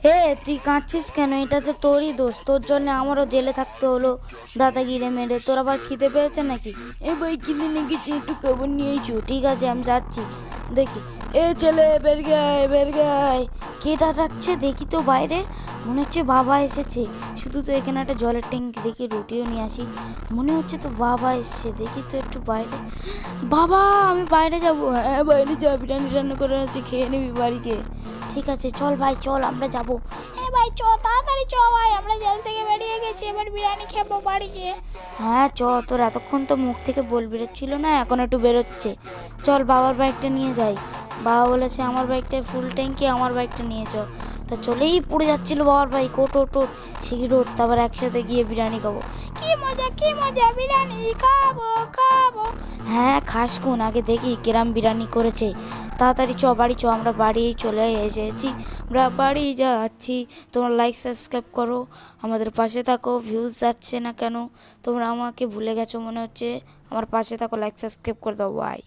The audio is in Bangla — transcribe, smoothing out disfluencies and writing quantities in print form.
এ তুই কাঁদছিস কেন? এটা তো তোরই দোষ, তোর জন্য আমারও জেলে থাকতে হলো দাদাগিরে মেরে। তোর আবার খিদে পেয়েছে নাকি? এ ভাই খিদে লেগেছে, একটু খাবার নিয়ে এসো। ঠিক আছে আমি যাচ্ছি। দেখি, এ ছেলে বের গায় বের গায়। কেটা ডাকছে দেখি তো বাইরে, মনে হচ্ছে বাবা এসেছে। শুধু তো এখানে একটা জলের ট্যাঙ্কি, দেখি রুটিও নিয়ে আসি। মনে হচ্ছে তো বাবা এসছে, দেখি তো একটু বাইরে। বাবা আমি বাইরে যাবো। হ্যাঁ বাইরে যা, বিরিয়ানি রান্না করে আছে, খেয়ে নিবি বাড়িতে। ঠিক আছে চল ভাই চল, আমরা যাবো। এ ভাই চ, তাড়াতাড়ি চ ভাই, আমরা জেল থেকে বেরিয়ে গেছি, এবার বিরিয়ানি খাবো বাড়ি গিয়ে। হ্যাঁ চ, তোর এতক্ষণ তো মুখ থেকে বল বেরোচ্ছিল না, এখন একটু বেরোচ্ছে। চল বাবার বাইকটা নিয়ে যাই। বাবা বলেছে আমার বাইকটা ফুল ট্যাঙ্কি, আমার বাইকটা নিয়ে চ। তা চলেই পড়ে যাচ্ছিল বাবার বাইক, ওট ওট ওট, শিখির ওট, তারপর একসাথে গিয়ে বিরিয়ানি খাবো। কি মজা, বিরিয়ানি খাবো খাবো। হ্যাঁ খাস কোন, আগে দেখি কিরাম বিরিয়ানি করেছে। তাড়াতাড়ি চ বাড়ি চ, আমরা বাড়ি চলে এসেছি, আমরা বাড়ি যাচ্ছি। তোমরা লাইক সাবস্ক্রাইব করো, আমাদের পাশে থাকো। ভিউজ যাচ্ছে না কেন? তোমরা আমাকে ভুলে গেছো মনে হচ্ছে। আমার পাশে থাকো, লাইক সাবস্ক্রাইব করে দাও। বাই।